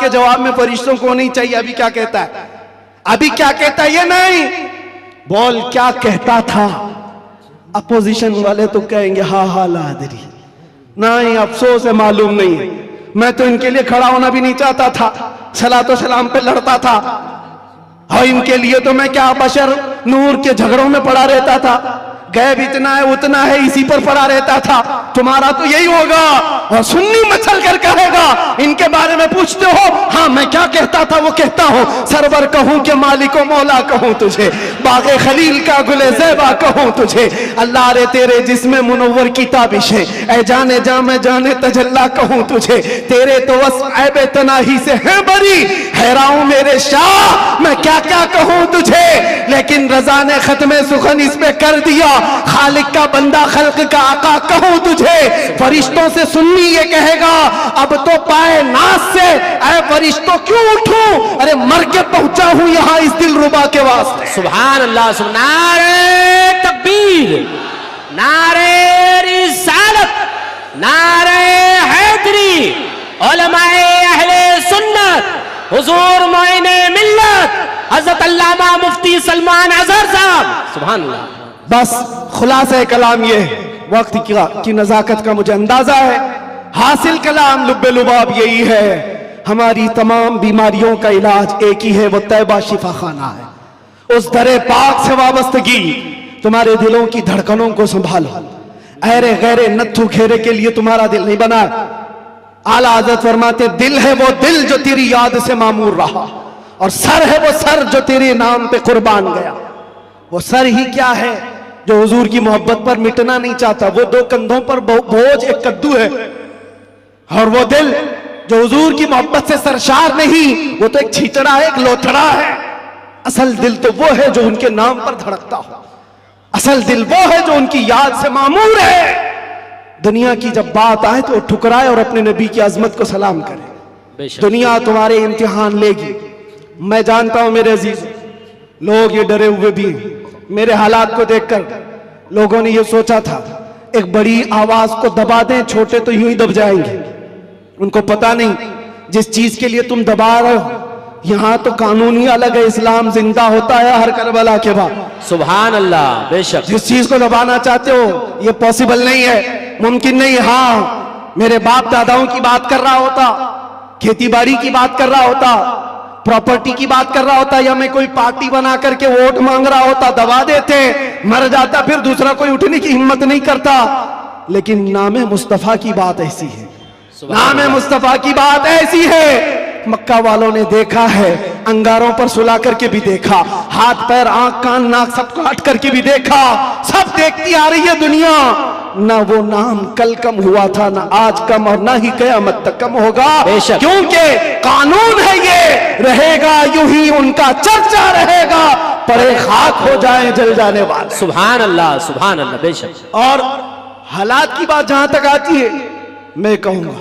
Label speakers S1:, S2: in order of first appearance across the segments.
S1: के जवाब में फरिश्तों को नहीं चाहिए अभी क्या कहता है, अभी क्या कहता है ये नहीं, बोल क्या कहता था। अपोजिशन वाले तो कहेंगे हा हा लादरी, नहीं अफसोस है मालूम नहीं है, मैं तो इनके लिए खड़ा होना भी नहीं चाहता था, सलातो सलाम पे लड़ता था, और इनके लिए तो मैं क्या बशर नूर के झगड़ों में पड़ा रहता था, गैब इतना है उतना है इसी पर पड़ा रहता था, तुम्हारा तो यही होगा। और सुन्नी मचल कर कहेगा इनके बारे में पूछते हो, हाँ मैं क्या कहता था वो कहता हूँ, सरवर कहूँ के मालिको मौला कहूँ तुझे, बागे खलील का गुले ज़ेबा कहूँ तुझे, अल्लाह रे तेरे जिस्म मुनव्वर की ताबिश है, ऐ जाने जा मैं जाने तजल्ला कहूँ तुझे, तेरे तो वस्फ़ ऐबे तनाही से है बरी, हैरान मेरे शाह मैं क्या क्या कहूँ तुझे। लेकिन रजा ने खत्मे सुखन इस पे कर दिया, खालिक का बंदा खल्क का आका कहूँ तुझे। फरिश्तों से सुन्नी ये कहेगा अब तो पाए नाज से ऐ फरिश्तों क्यों उठूं, अरे मर के पहुंचा हूं यहां इस दिलरुबा के वास्ते।
S2: सुभान अल्लाह, नारे तकबीर, नारे रिसालत, नारे हैदरी, उलमाए अहले सुन्नत, हुजूर मोइने मिल्लत हजरत अल्लामा मुफ्ती सलमान अजहर साहब। सुभान अल्लाह।
S1: बस खुलासा कलाम ये वक्त की नजाकत का मुझे अंदाजा है, हासिल कलाम लुब्बे लुबाब यही है, हमारी तमाम बीमारियों का इलाज एक ही है, वो तैबा शिफा खाना है। उस दरे पाक से वाबस्तगी तुम्हारे दिलों की धड़कनों को संभालो, अहरे गहरे नत्थु घेरे के लिए तुम्हारा दिल नहीं बना। आला हज़रत फरमाते दिल है वो दिल जो तेरी याद से मामूर रहा, और सर है वो सर जो तेरे नाम पे कुर्बान गया। वो सर ही क्या है जो हुजूर की मोहब्बत पर मिटना नहीं चाहता, वो दो कंधों पर बोझ एक कद्दू है, और वो दिल जो हुजूर की मोहब्बत से सरशार नहीं, वो तो एक छीचड़ा है, एक लोथड़ा है। असल दिल तो वो है जो उनके नाम पर धड़कता हो, असल दिल वो है जो उनकी याद से मामूर है। दुनिया की जब बात आए तो ठुकराए और अपने नबी की अजमत को सलाम करे। दुनिया तुम्हारे इम्तिहान लेगी, मैं जानता हूं मेरे अजीज, लोग ये डरे हुए भी हैं। मेरे हालात को देखकर लोगों ने ये सोचा था एक बड़ी आवाज को दबा दें, छोटे तो यूं ही दब जाएंगे। उनको पता नहीं जिस चीज के लिए तुम दबा रहे हो, यहाँ तो कानून ही अलग है, इस्लाम जिंदा होता है हर करबला के बाद।
S2: सुभान अल्लाह। बेशक
S1: जिस चीज को दबाना चाहते हो ये पॉसिबल नहीं है, मुमकिन नहीं। हाँ मेरे बाप दादाओं की बात कर रहा होता, खेती बाड़ी की बात कर रहा होता, प्रॉपर्टी की बात कर रहा होता, या मैं कोई पार्टी बना करके वोट मांग रहा होता, दबा देते, मर जाता, फिर दूसरा कोई उठने की हिम्मत नहीं करता। लेकिन नामे मुस्तफा की बात ऐसी है, नामे मुस्तफा की बात ऐसी है, मक्का वालों ने देखा है, अंगारों पर सुला करके भी देखा, हाथ पैर आंख कान नाक सब काट करके भी देखा, सब देखती आ रही है दुनिया। ना वो नाम कल कम हुआ था, ना आज कम, और ना ही कयामत तक कम होगा, क्योंकि कानून है ये, रहेगा यूं ही उनका चर्चा रहेगा, परे खाक हो जाए जल जाने वाले।
S2: सुभान अल्लाह, सुभान अल्लाह। बेशक।
S1: और हालात की बात जहां तक आती है, मैं कहूंगा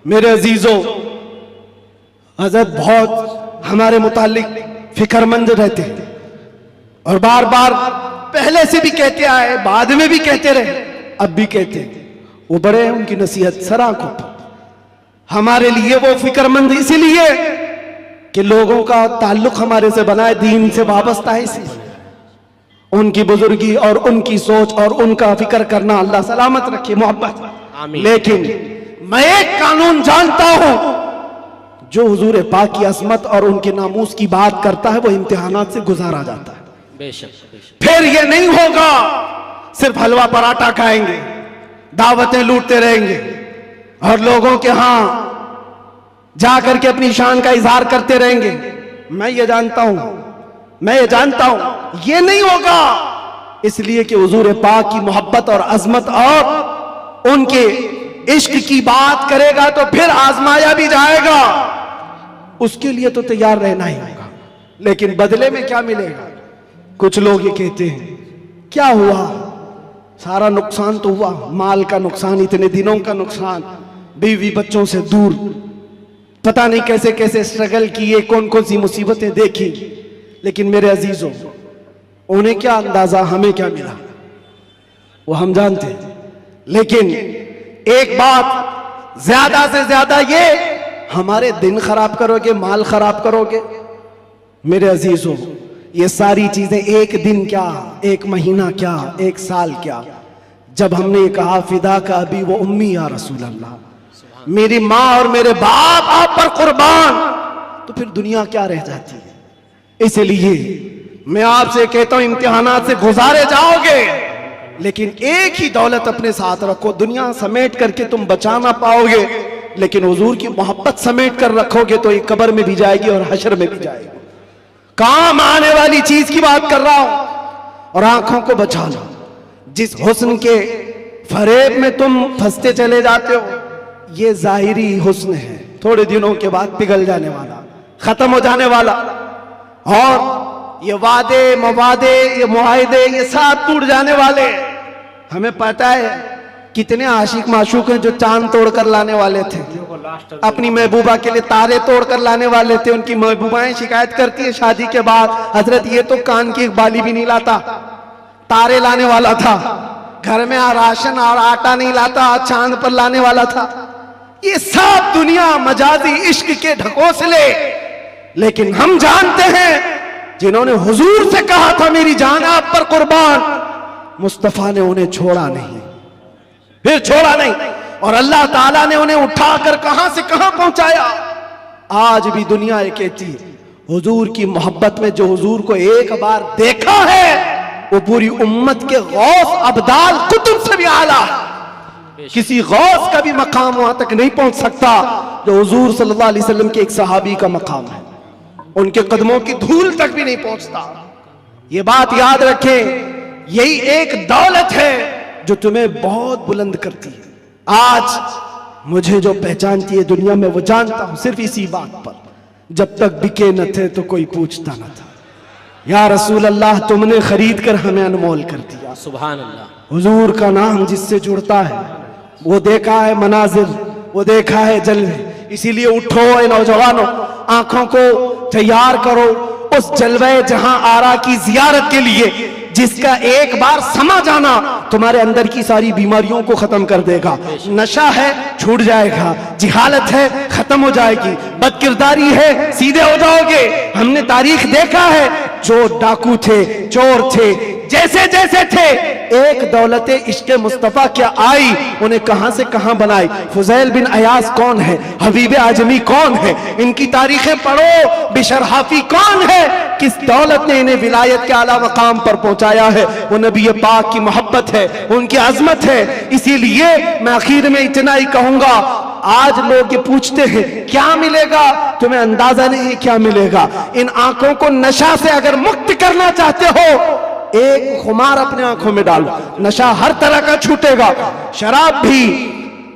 S1: मेरे अजीजों, हजरत बहुत हमारे मुतालिक फिक्रमंद रहते हैं, और बार बार पहले से भी कहते आए, बाद में भी कहते रहे, अब भी कहते हैं। वो बड़े हैं, उनकी नसीहत सर आंखों पर। हमारे लिए वो फिक्रमंद इसीलिए कि लोगों का ताल्लुक हमारे से बना है, दीन से वाबस्ता है, इसलिए उनकी बुजुर्गी और उनकी सोच और उनका फिक्र करना अल्लाह सलामत रखे, मोहब्बत। लेकिन मैं एक कानून जानता हूं, जो हुजूर पाक की असमत और उनके नामूस की बात करता है वो इम्तिहानात से गुजारा जाता है।
S2: बेशक।
S1: फिर ये नहीं होगा सिर्फ हलवा पराठा खाएंगे, दावतें लूटते रहेंगे, और लोगों के यहां जाकर के अपनी शान का इजहार करते रहेंगे। मैं ये जानता हूं ये नहीं होगा, इसलिए कि हुजूर पाक की मोहब्बत और अजमत और उनके इश्क की बात करेगा तो फिर आजमाया भी जाएगा, उसके लिए तो तैयार रहना ही होगा। लेकिन बदले में क्या मिलेगा? कुछ लोग ये कहते हैं क्या हुआ, सारा नुकसान तो हुआ, माल का नुकसान, इतने दिनों का नुकसान, बीवी बच्चों से दूर, पता नहीं कैसे कैसे स्ट्रगल किए, कौन कौन सी मुसीबतें देखी। लेकिन मेरे अजीजों, उन्हें क्या अंदाजा, हमें क्या मिला, वो हम जानते हैं। लेकिन एक बात ज्यादा से ज्यादा ये, हमारे दिन खराब करोगे, माल खराब करोगे। मेरे अजीजों, ये सारी चीजें एक दिन क्या, एक महीना क्या, एक साल क्या, जब हमने कहा फिदा का अभी वो उम्मी या रसूल अल्लाह, मेरी माँ और मेरे बाप आप पर कुर्बान, तो फिर दुनिया क्या रह जाती है। इसलिए मैं आपसे कहता हूं, इम्तिहानात से गुजारे जाओगे, लेकिन एक ही दौलत अपने साथ रखो। दुनिया समेट करके तुम बचा ना पाओगे, लेकिन हुजूर की मोहब्बत समेट कर रखोगे तो ये कब्र में भी जाएगी और हशर में भी जाएगी। काम आने वाली चीज की बात कर रहा हूं। और आंखों को बचा लो। जिस हुस्न के फरेब में तुम फंसते चले जाते हो, ये जाहिरी हुस्न है, थोड़े दिनों के बाद पिघल जाने वाला, खत्म हो जाने वाला। और ये वादे मवादे, ये मुआहिदे, ये सब टूट जाने वाले। हमें पता है कितने आशिक माशूक हैं जो चांद तोड़कर लाने वाले थे, अपनी महबूबा के लिए तारे तोड़कर लाने वाले थे। उनकी महबूबाएं शिकायत करती है शादी के बाद, हजरत ये तो कान की एक बाली भी नहीं लाता, तारे लाने वाला था, घर में राशन और आटा नहीं लाता, चांद पर लाने वाला था। ये सब दुनिया मजाजी इश्क के ढकोसले। लेकिन हम जानते हैं जिन्होंने हुजूर से कहा था मेरी जान आप पर कुर्बान, मुस्तफा ने उन्हें छोड़ा नहीं, फिर छोड़ा नहीं, और अल्लाह ताला ने उन्हें उठाकर कहां से कहां पहुंचाया। आज भी दुनिया ये कहती है हुजूर की मोहब्बत में जो हुजूर को एक बार देखा है वो पूरी उम्मत के गौस अब्दाल कुतुब से भी आला है। किसी गौस का भी मकाम वहां तक नहीं पहुंच सकता जो हुजूर सल्लल्लाहु अलैहि वसल्लम के एक सहाबी का मकाम है। उनके कदमों की धूल तक भी नहीं पहुंचता। ये बात याद रखें, यही एक दौलत है जो तुम्हें बहुत बुलंद करती है। आज मुझे जो पहचानती है दुनिया में वो जानता हूं सिर्फ इसी बात पर, जब तक बिके न थे तो कोई पूछता न था। या रसूल अल्लाह, तुमने खरीद कर हमें अनमोल कर दिया।
S2: सुभान अल्लाह।
S1: हुजूर का नाम जिससे जुड़ता है वो देखा है मनाजिर, वो देखा है जलवे। इसीलिए उठो ए नौजवानों, आंखों को तैयार करो उस जलवे जहां आरा की जियारत के लिए, जिसका एक बार समा जाना तुम्हारे अंदर की सारी बीमारियों को खत्म कर देगा। नशा है छूट जाएगा, जिहालत है खत्म हो जाएगी, बदकिरदारी है सीधे हो जाओगे। हमने तारीख देखा है, जो डाकू थे, चोर थे, जैसे जैसे थे, एक दौलते इश्क़ मुस्तफ़ा क्या आई, उन्हें कहां से कहां बनाई। फुज़ैल बिन अयास कौन है, हबीब आजमी कौन है, इनकी तारीखें पढ़ो। बिशर हाफी कौन है, किस दौलत ने इन्हें विलायत के आला मकाम पर पहुंचाया है। वो नबी पाक की मोहब्बत है, उनकी अजमत है। इसीलिए मैं आखिर में इतना ही कहूंगा, आज लोग ये पूछते हैं क्या मिलेगा, तुम्हें अंदाजा नहीं क्या मिलेगा। इन आंखों को नशा से अगर मुक्त करना चाहते हो, एक खुमार अपने आंखों में डालो, नशा हर तरह का छूटेगा, शराब भी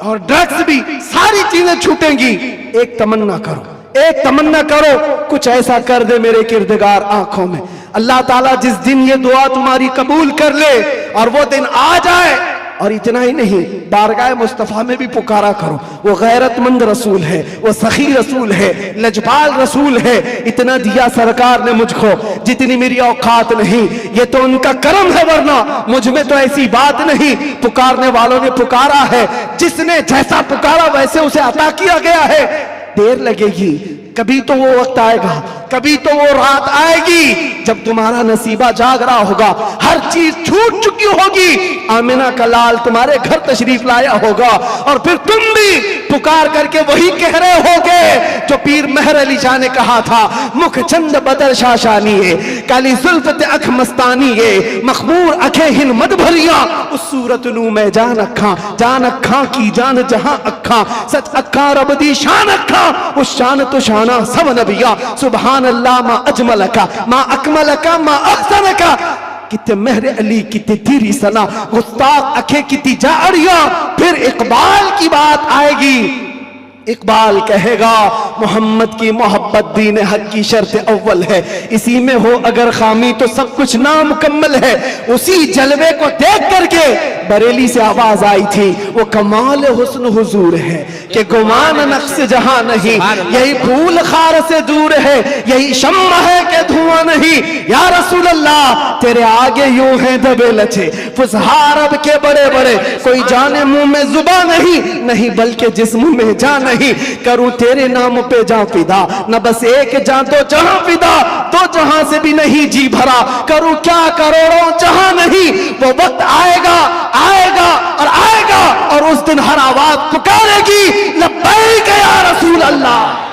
S1: और ड्रग्स भी, सारी चीजें छूटेंगी। एक तमन्ना करो, एक तमन्ना करो, कुछ ऐसा कर दे मेरे किरदगार आंखों में। अल्लाह ताला जिस दिन ये दुआ तुम्हारी कबूल कर ले और वो दिन आ जाए, और इतना ही नहीं, बारगाह मुस्तफ़ा में भी पुकारा करो। वो गैरतमंद रसूल है, वो सखी रसूल है, लजपाल रसूल है। इतना दिया सरकार ने मुझको जितनी मेरी औकात नहीं, ये तो उनका करम है, वरना मुझ में तो ऐसी बात नहीं। पुकारने वालों ने पुकारा है, जिसने जैसा पुकारा वैसे उसे अता किया गया है। देर लगेगी, कभी तो वो वक्त आएगा, कभी तो वो रात आएगी जब तुम्हारा नसीबा जाग रहा होगा, हर चीज छूट चुकी होगी, आमिना का लाल तुम्हारे घर तशरीफ लाया होगा, और फिर तुम भी पुकार करके वही कह रहे होगे जो पीर मेहर अली शाह ने कहा था, मुख चंद बदर शाशानी है, काली जुल्फत अख मस्तानी है, मखमूर अखे हिन मद भरिया, उस सूरत नू मैं जान अखा की जान जहां अखा, सच अखा रब दी शान अखा, उस शान तो शाना सब नबिया। सुभान अल्लाह मा अजमल का, मा अकमल का, मा अहसन का। कितने मेहर अली कितनी तेरी सना, गुस्ताख अखे कितनी जाड़िया। फिर इकबाल की बात आएगी, इकबाल कहेगा मोहम्मद की मोहब्बत दीन हक की शर्त अव्वल है, इसी में हो अगर खामी तो सब कुछ नामुकम्मल है। उसी जलवे को देख करके बरेली से आवाज आई थी, वो कमाल हुस्न हुजूर है कि गुमान नक्श जहां नहीं, यही फूल खार से दूर है, यही शम्मा है कि धुआं नहीं। या रसूल अल्लाह, तेरे आगे यूं है दबे लचे फुसहार अब के बड़े बड़े, कोई जाने मुंह में जुबान नहीं, नहीं बल्कि जिस्म में जान नहीं, करूं तेरे नाम पे जान फिदा, न बस एक जान तो जहां फिदा, तो जहां से भी नहीं जी भरा, करूं क्या करोड़ों जहां नहीं, वो वक्त आएगा आएगा और आएगा और उस दिन हर आवाज पुकारेगी लब्बैक या रसूल अल्लाह।